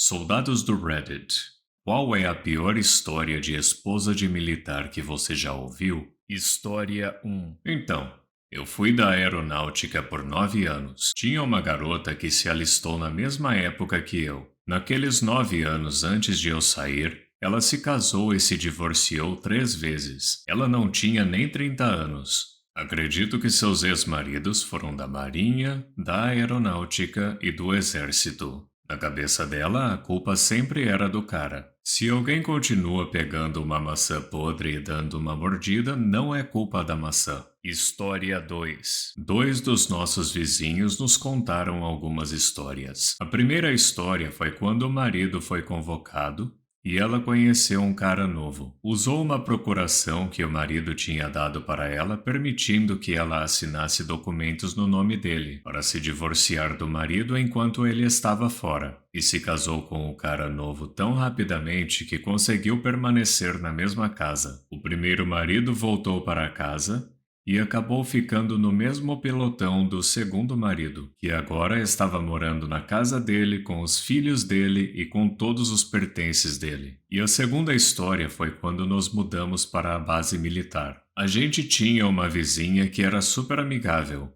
Soldados do Reddit. Qual é a pior história de esposa de militar que você já ouviu? História 1. Então, eu fui da aeronáutica por 9 anos. Tinha uma garota que se alistou na mesma época que eu. Naqueles 9 anos antes de eu sair, ela se casou e se divorciou 3 vezes. Ela não tinha nem 30 anos. Acredito que seus ex-maridos foram da Marinha, da Aeronáutica e do Exército. Na cabeça dela, a culpa sempre era do cara. Se alguém continua pegando uma maçã podre e dando uma mordida, não é culpa da maçã. História 2. Dois dos nossos vizinhos nos contaram algumas histórias. A primeira história foi quando o marido foi convocado e ela conheceu um cara novo. Usou uma procuração que o marido tinha dado para ela, permitindo que ela assinasse documentos no nome dele, para se divorciar do marido enquanto ele estava fora. E se casou com o cara novo tão rapidamente que conseguiu permanecer na mesma casa. O primeiro marido voltou para casa e acabou ficando no mesmo pelotão do segundo marido, que agora estava morando na casa dele com os filhos dele e com todos os pertences dele. E a segunda história foi quando nos mudamos para a base militar. A gente tinha uma vizinha que era super amigável.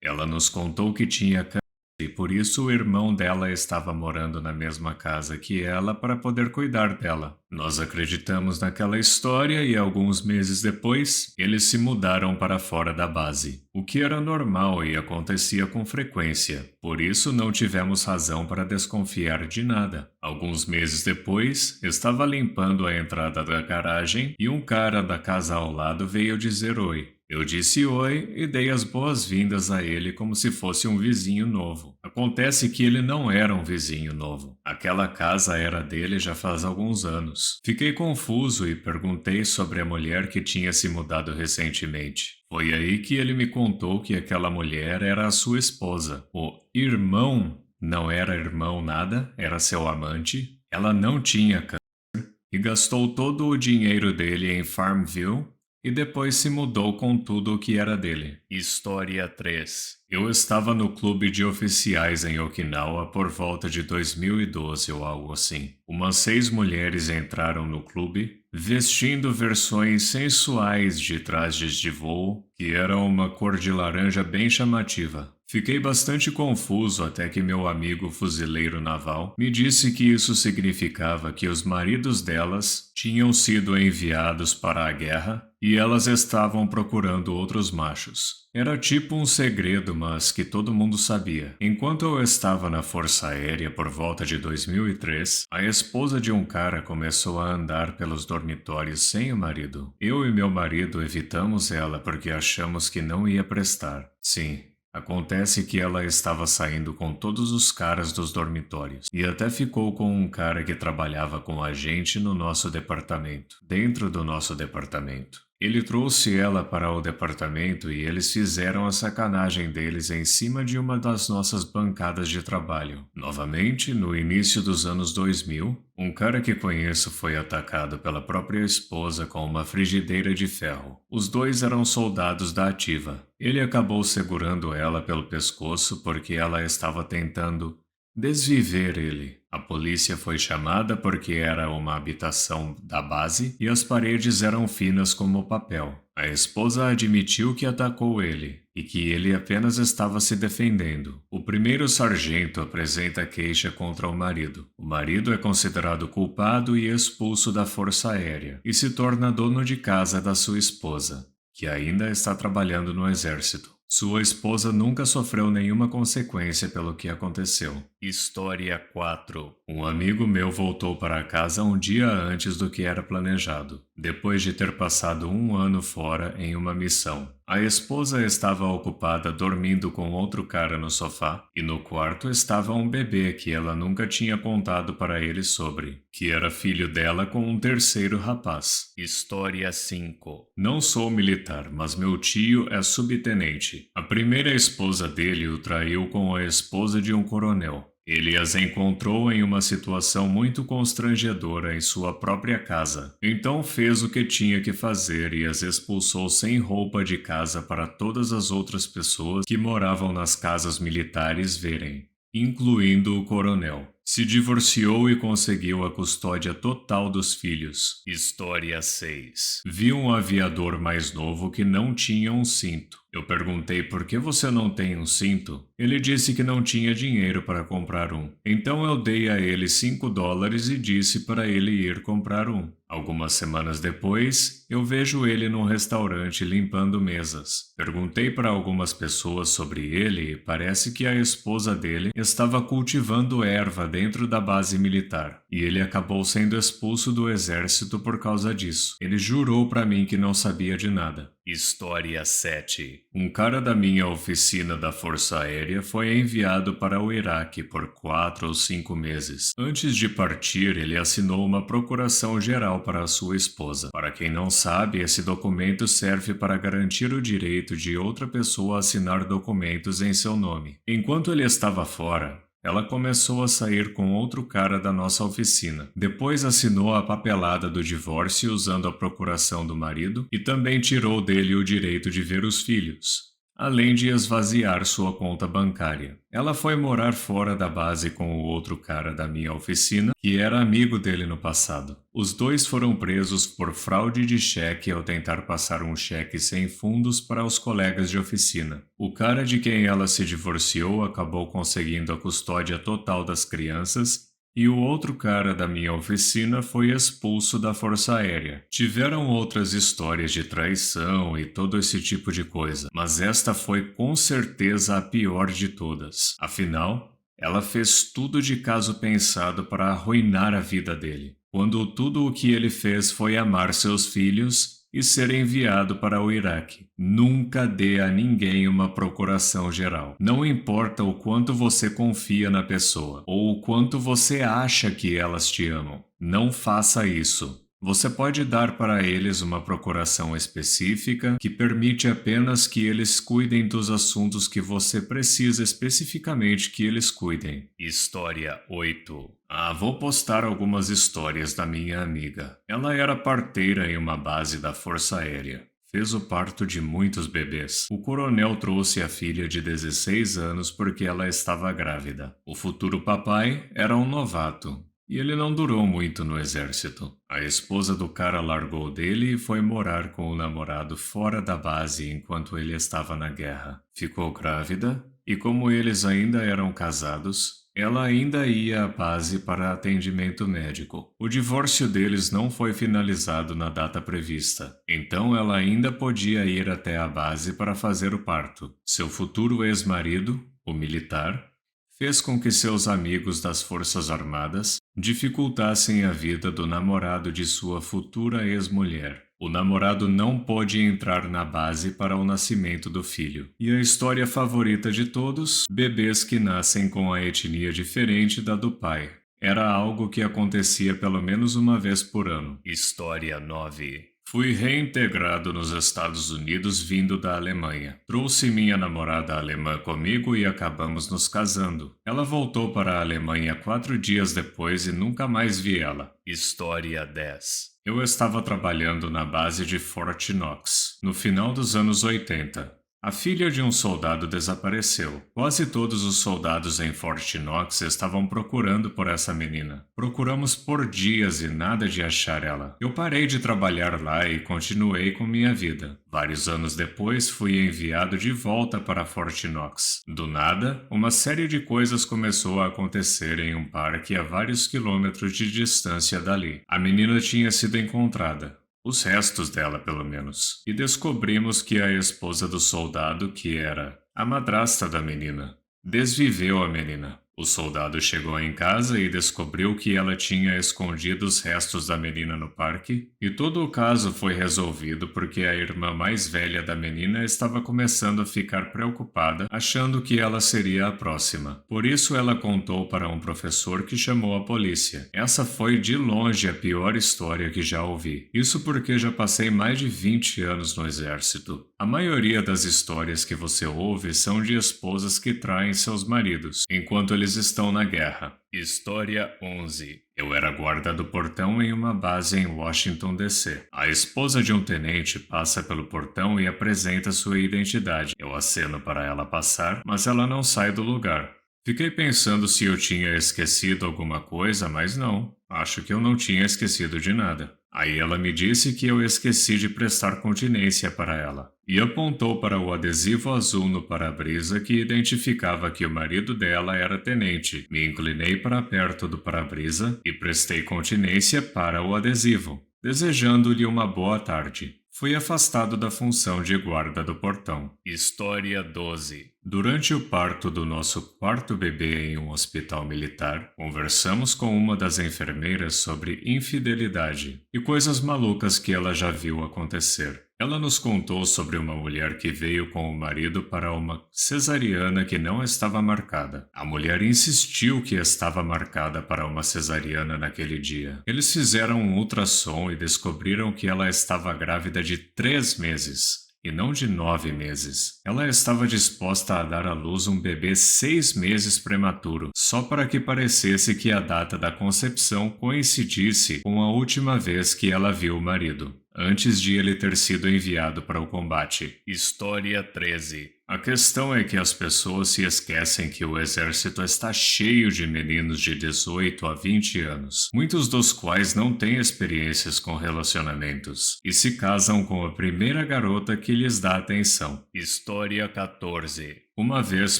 Ela nos contou que tinha câncer e por isso o irmão dela estava morando na mesma casa que ela para poder cuidar dela. Nós acreditamos naquela história e alguns meses depois, eles se mudaram para fora da base, o que era normal e acontecia com frequência, por isso não tivemos razão para desconfiar de nada. Alguns meses depois, estava limpando a entrada da garagem e um cara da casa ao lado veio dizer oi. Eu disse oi e dei as boas-vindas a ele como se fosse um vizinho novo. Acontece que ele não era um vizinho novo. Aquela casa era dele já faz alguns anos. Fiquei confuso e perguntei sobre a mulher que tinha se mudado recentemente. Foi aí que ele me contou que aquela mulher era a sua esposa. O irmão não era irmão nada, era seu amante. Ela não tinha câncer e gastou todo o dinheiro dele em Farmville e depois se mudou com tudo o que era dele. História 3. Eu estava no clube de oficiais em Okinawa por volta de 2012 ou algo assim. Umas 6 mulheres entraram no clube, vestindo versões sensuais de trajes de voo, que eram uma cor de laranja bem chamativa. Fiquei bastante confuso até que meu amigo fuzileiro naval me disse que isso significava que os maridos delas tinham sido enviados para a guerra e elas estavam procurando outros machos. Era tipo um segredo, mas que todo mundo sabia. Enquanto eu estava na Força Aérea por volta de 2003, a esposa de um cara começou a andar pelos dormitórios sem o marido. Eu e meu marido evitamos ela porque achamos que não ia prestar. Sim. Acontece que ela estava saindo com todos os caras dos dormitórios e até ficou com um cara que trabalhava com a gente no nosso departamento, dentro do nosso departamento. Ele trouxe ela para o departamento e eles fizeram a sacanagem deles em cima de uma das nossas bancadas de trabalho. Novamente, no início dos anos 2000, um cara que conheço foi atacado pela própria esposa com uma frigideira de ferro. Os dois eram soldados da ativa. Ele acabou segurando ela pelo pescoço porque ela estava tentando desviver ele. A polícia foi chamada porque era uma habitação da base e as paredes eram finas como papel. A esposa admitiu que atacou ele e que ele apenas estava se defendendo. O primeiro sargento apresenta queixa contra o marido. O marido é considerado culpado e expulso da Força Aérea e se torna dono de casa da sua esposa, que ainda está trabalhando no exército. Sua esposa nunca sofreu nenhuma consequência pelo que aconteceu. História 4. Um amigo meu voltou para casa um dia antes do que era planejado, depois de ter passado um ano fora em uma missão. A esposa estava ocupada dormindo com outro cara no sofá e no quarto estava um bebê que ela nunca tinha contado para ele sobre, que era filho dela com um terceiro rapaz. História 5. Não sou militar, mas meu tio é subtenente. A primeira esposa dele o traiu com a esposa de um coronel. Ele as encontrou em uma situação muito constrangedora em sua própria casa. Então fez o que tinha que fazer e as expulsou sem roupa de casa para todas as outras pessoas que moravam nas casas militares verem, incluindo o coronel. Se divorciou e conseguiu a custódia total dos filhos. História 6. Vi um aviador mais novo que não tinha um cinto. Eu perguntei por que você não tem um cinto? Ele disse que não tinha dinheiro para comprar um. Então eu dei a ele $5 e disse para ele ir comprar um. Algumas semanas depois, eu vejo ele num restaurante limpando mesas. Perguntei para algumas pessoas sobre ele e parece que a esposa dele estava cultivando erva dentro da base militar. E ele acabou sendo expulso do exército por causa disso. Ele jurou para mim que não sabia de nada. História 7. Um cara da minha oficina da Força Aérea foi enviado para o Iraque por 4 ou 5 meses. Antes de partir, ele assinou uma procuração geral para a sua esposa. Para quem não sabe, esse documento serve para garantir o direito de outra pessoa assinar documentos em seu nome. Enquanto ele estava fora, ela começou a sair com outro cara da nossa oficina. Depois assinou a papelada do divórcio usando a procuração do marido e também tirou dele o direito de ver os filhos, além de esvaziar sua conta bancária. Ela foi morar fora da base com o outro cara da minha oficina, que era amigo dele no passado. Os dois foram presos por fraude de cheque ao tentar passar um cheque sem fundos para os colegas de oficina. O cara de quem ela se divorciou acabou conseguindo a custódia total das crianças e o outro cara da minha oficina foi expulso da Força Aérea. Tiveram outras histórias de traição e todo esse tipo de coisa, mas esta foi com certeza a pior de todas. Afinal, ela fez tudo de caso pensado para arruinar a vida dele, quando tudo o que ele fez foi amar seus filhos e ser enviado para o Iraque. Nunca dê a ninguém uma procuração geral. Não importa o quanto você confia na pessoa ou o quanto você acha que elas te amam. Não faça isso. Você pode dar para eles uma procuração específica que permite apenas que eles cuidem dos assuntos que você precisa especificamente que eles cuidem. História 8. Vou postar algumas histórias da minha amiga. Ela era parteira em uma base da Força Aérea. Fez o parto de muitos bebês. O coronel trouxe a filha de 16 anos porque ela estava grávida. O futuro papai era um novato. E ele não durou muito no exército. A esposa do cara largou dele e foi morar com o namorado fora da base enquanto ele estava na guerra. Ficou grávida e, como eles ainda eram casados, ela ainda ia à base para atendimento médico. O divórcio deles não foi finalizado na data prevista, então ela ainda podia ir até a base para fazer o parto. Seu futuro ex-marido, o militar, fez com que seus amigos das Forças Armadas dificultassem a vida do namorado de sua futura ex-mulher. O namorado não pôde entrar na base para o nascimento do filho. E a história favorita de todos, bebês que nascem com a etnia diferente da do pai. Era algo que acontecia pelo menos uma vez por ano. História 9. Fui reintegrado nos Estados Unidos vindo da Alemanha. Trouxe minha namorada alemã comigo e acabamos nos casando. Ela voltou para a Alemanha 4 dias depois e nunca mais vi ela. História 10. Eu estava trabalhando na base de Fort Knox, no final dos anos 80. A filha de um soldado desapareceu. Quase todos os soldados em Fort Knox estavam procurando por essa menina. Procuramos por dias e nada de achar ela. Eu parei de trabalhar lá e continuei com minha vida. Vários anos depois, fui enviado de volta para Fort Knox. Do nada, uma série de coisas começou a acontecer em um parque a vários quilômetros de distância dali. A menina tinha sido encontrada. Os restos dela, pelo menos. E descobrimos que a esposa do soldado, que era a madrasta da menina, desviveu a menina. O soldado chegou em casa e descobriu que ela tinha escondido os restos da menina no parque, e todo o caso foi resolvido porque a irmã mais velha da menina estava começando a ficar preocupada, achando que ela seria a próxima. Por isso ela contou para um professor que chamou a polícia. Essa foi de longe a pior história que já ouvi. Isso porque já passei mais de 20 anos no exército. A maioria das histórias que você ouve são de esposas que traem seus maridos, enquanto eles estão na guerra. História 11. Eu era guarda do portão em uma base em Washington, D.C. A esposa de um tenente passa pelo portão e apresenta sua identidade. Eu aceno para ela passar, mas ela não sai do lugar. Fiquei pensando se eu tinha esquecido alguma coisa, mas não. Acho que eu não tinha esquecido de nada. Aí ela me disse que eu esqueci de prestar continência para ela e apontou para o adesivo azul no para-brisa que identificava que o marido dela era tenente. Me inclinei para perto do para-brisa e prestei continência para o adesivo, desejando-lhe uma boa tarde. Fui afastado da função de guarda do portão. História 12. Durante o parto do nosso quarto bebê em um hospital militar, conversamos com uma das enfermeiras sobre infidelidade e coisas malucas que ela já viu acontecer. Ela nos contou sobre uma mulher que veio com o marido para uma cesariana que não estava marcada. A mulher insistiu que estava marcada para uma cesariana naquele dia. Eles fizeram um ultrassom e descobriram que ela estava grávida de 3 meses. E não de 9 meses. Ela estava disposta a dar à luz um bebê 6 meses prematuro, só para que parecesse que a data da concepção coincidisse com a última vez que ela viu o marido, antes de ele ter sido enviado para o combate. História 13. A questão é que as pessoas se esquecem que o exército está cheio de meninos de 18 a 20 anos, muitos dos quais não têm experiências com relacionamentos e se casam com a primeira garota que lhes dá atenção. História 14. Uma vez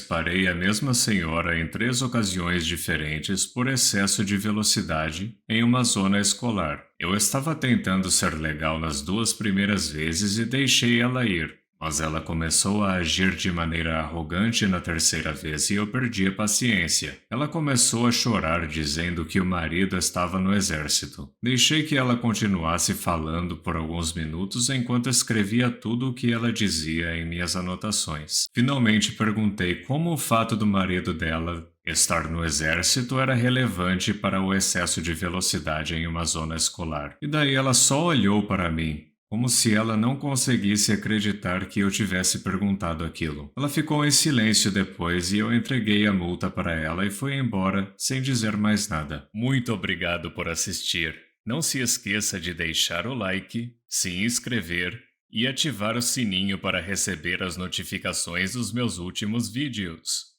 parei a mesma senhora em 3 ocasiões diferentes por excesso de velocidade em uma zona escolar. Eu estava tentando ser legal nas 2 primeiras vezes e deixei ela ir. Mas ela começou a agir de maneira arrogante na 3ª vez e eu perdi a paciência. Ela começou a chorar dizendo que o marido estava no exército. Deixei que ela continuasse falando por alguns minutos enquanto escrevia tudo o que ela dizia em minhas anotações. Finalmente perguntei como o fato do marido dela estar no exército era relevante para o excesso de velocidade em uma zona escolar. E daí ela só olhou para mim, como se ela não conseguisse acreditar que eu tivesse perguntado aquilo. Ela ficou em silêncio depois e eu entreguei a multa para ela e fui embora sem dizer mais nada. Muito obrigado por assistir. Não se esqueça de deixar o like, se inscrever e ativar o sininho para receber as notificações dos meus últimos vídeos.